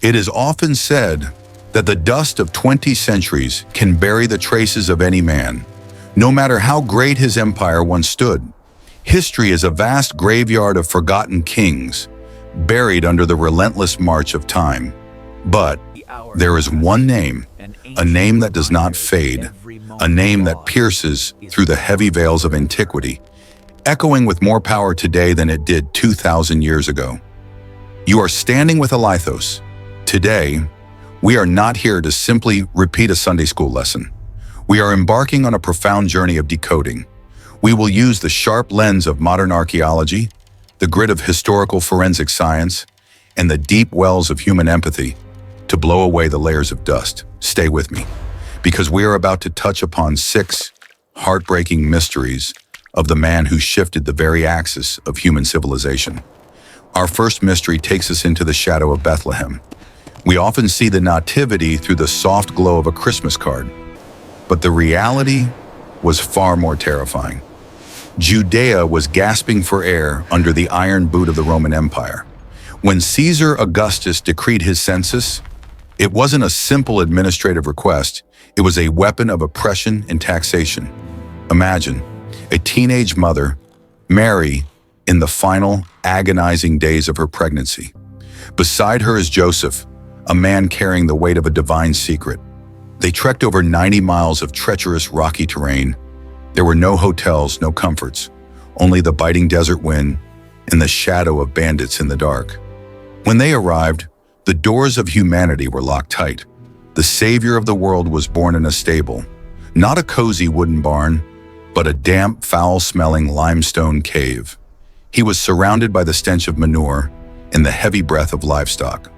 It is often said that the dust of 20 centuries can bury the traces of any man, no matter how great his empire once stood. History is a vast graveyard of forgotten kings, buried under the relentless march of time. But there is one name, a name that does not fade, a name that pierces through the heavy veils of antiquity, echoing with more power today than it did 2,000 years ago. You are standing with Elythos. Today, we are not here to simply repeat a Sunday school lesson. We are embarking on a profound journey of decoding. We will use the sharp lens of modern archaeology, the grit of historical forensic science, and the deep wells of human empathy to blow away the layers of dust. Stay with me, because we are about to touch upon 6 heartbreaking mysteries of the man who shifted the very axis of human civilization. Our first mystery takes us into the shadow of Bethlehem. We often see the nativity through the soft glow of a Christmas card, but the reality was far more terrifying. Judea was gasping for air under the iron boot of the Roman Empire. When Caesar Augustus decreed his census, it wasn't a simple administrative request, it was a weapon of oppression and taxation. Imagine a teenage mother, Mary, in the final, agonizing days of her pregnancy. Beside her is Joseph, a man carrying the weight of a divine secret. They trekked over 90 miles of treacherous, rocky terrain. There were no hotels, no comforts, only the biting desert wind and the shadow of bandits in the dark. When they arrived, the doors of humanity were locked tight. The Savior of the world was born in a stable, not a cozy wooden barn, but a damp, foul-smelling limestone cave. He was surrounded by the stench of manure and the heavy breath of livestock.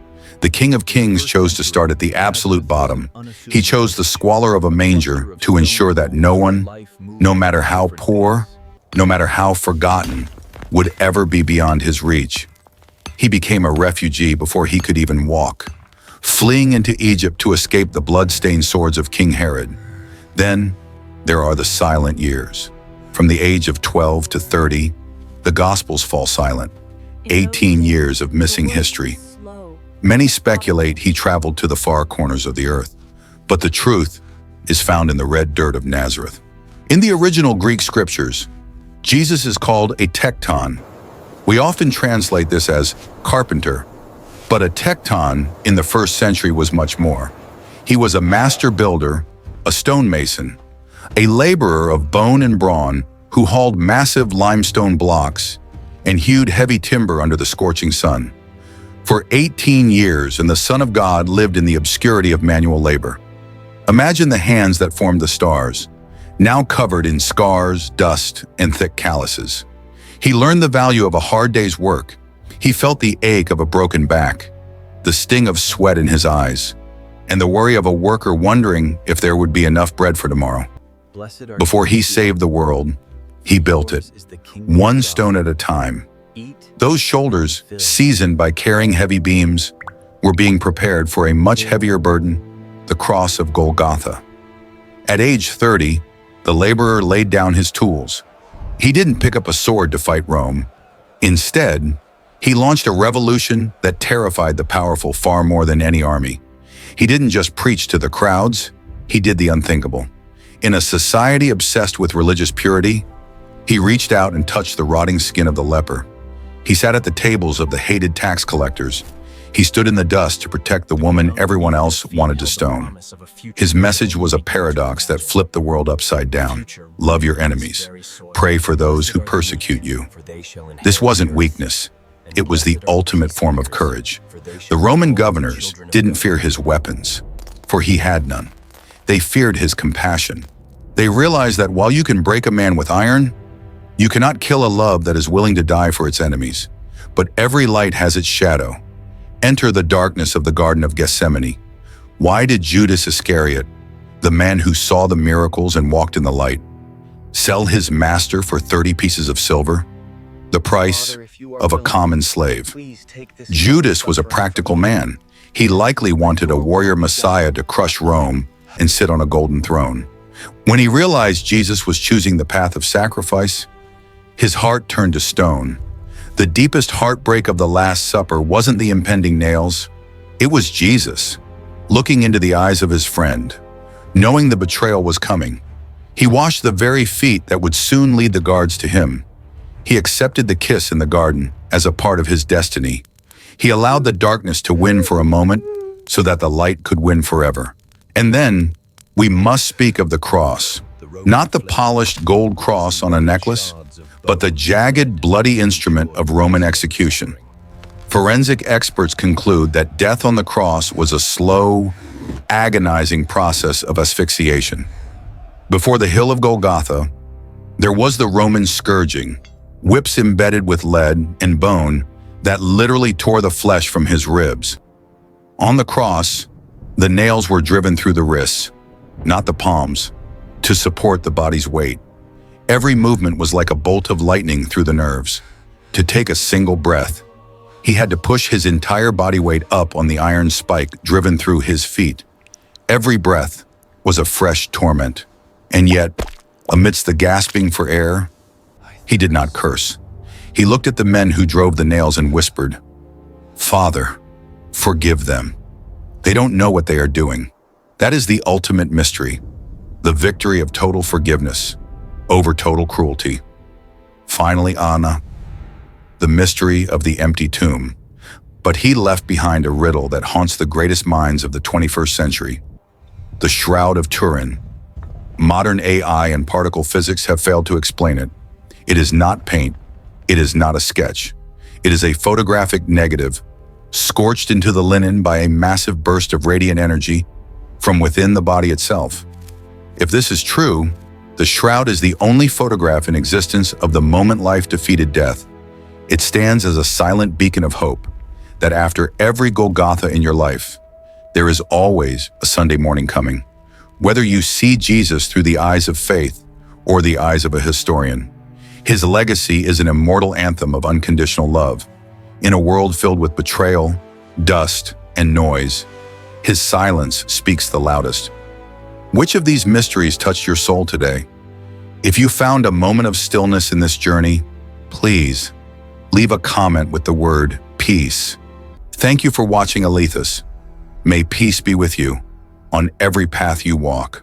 The King of Kings chose to start at the absolute bottom. He chose the squalor of a manger to ensure that no one, no matter how poor, no matter how forgotten, would ever be beyond his reach. He became a refugee before he could even walk, fleeing into Egypt to escape the blood-stained swords of King Herod. Then, there are the silent years. From the age of 12 to 30, the Gospels fall silent. 18 years of missing history. Many speculate he traveled to the far corners of the earth, but the truth is found in the red dirt of Nazareth. In the original Greek scriptures, Jesus is called a Tekton. We often translate this as carpenter, but a Tekton in the first century was much more. He was a master builder, a stonemason, a laborer of bone and brawn who hauled massive limestone blocks and hewed heavy timber under the scorching sun. For 18 years, and the Son of God lived in the obscurity of manual labor. Imagine the hands that formed the stars, now covered in scars, dust, and thick calluses. He learned the value of a hard day's work. He felt the ache of a broken back, the sting of sweat in his eyes, and the worry of a worker wondering if there would be enough bread for tomorrow. Before he saved the world, he built it, one stone at a time. Those shoulders, seasoned by carrying heavy beams, were being prepared for a much heavier burden, the cross of Golgotha. At age 30, the laborer laid down his tools. He didn't pick up a sword to fight Rome. Instead, he launched a revolution that terrified the powerful far more than any army. He didn't just preach to the crowds, he did the unthinkable. In a society obsessed with religious purity, he reached out and touched the rotting skin of the leper. He sat at the tables of the hated tax collectors. He stood in the dust to protect the woman everyone else wanted to stone. His message was a paradox that flipped the world upside down. Love your enemies. Pray for those who persecute you. This wasn't weakness. It was the ultimate form of courage. The Roman governors didn't fear his weapons, for he had none. They feared his compassion. They realized that while you can break a man with iron, you cannot kill a love that is willing to die for its enemies. But every light has its shadow. Enter the darkness of the Garden of Gethsemane. Why did Judas Iscariot, the man who saw the miracles and walked in the light, sell his master for 30 pieces of silver, the price of a common slave? Judas was a practical man. He likely wanted a warrior Messiah to crush Rome and sit on a golden throne. When he realized Jesus was choosing the path of sacrifice, his heart turned to stone. The deepest heartbreak of the Last Supper wasn't the impending nails, It was Jesus, looking into the eyes of his friend, knowing the betrayal was coming. He washed the very feet that would soon lead the guards to him. He accepted the kiss in the garden as a part of his destiny. He allowed the darkness to win for a moment so that the light could win forever. And then, we must speak of the cross. Not the polished gold cross on a necklace, but the jagged, bloody instrument of Roman execution. Forensic experts conclude that death on the cross was a slow, agonizing process of asphyxiation. Before the hill of Golgotha, there was the Roman scourging, whips embedded with lead and bone that literally tore the flesh from his ribs. On the cross, the nails were driven through the wrists, not the palms, to support the body's weight. Every movement was like a bolt of lightning through the nerves. To take a single breath, he had to push his entire body weight up on the iron spike driven through his feet. Every breath was a fresh torment. And yet, amidst the gasping for air, he did not curse. He looked at the men who drove the nails and whispered, "Father, forgive them. They don't know what they are doing." That is the ultimate mystery, the victory of total forgiveness over total cruelty. Finally, Anna, the mystery of the empty tomb. But he left behind a riddle that haunts the greatest minds of the 21st century, the Shroud of Turin. Modern AI and particle physics have failed to explain it. It is not paint. It is not a sketch. It is a photographic negative, scorched into the linen by a massive burst of radiant energy from within the body itself. If this is true, the shroud is the only photograph in existence of the moment life defeated death. It stands as a silent beacon of hope that after every Golgotha in your life, there is always a Sunday morning coming. Whether you see Jesus through the eyes of faith or the eyes of a historian, his legacy is an immortal anthem of unconditional love. In a world filled with betrayal, dust, and noise, his silence speaks the loudest. Which of these mysteries touched your soul today? If you found a moment of stillness in this journey, please leave a comment with the word peace. Thank you for watching Elythos. May peace be with you on every path you walk.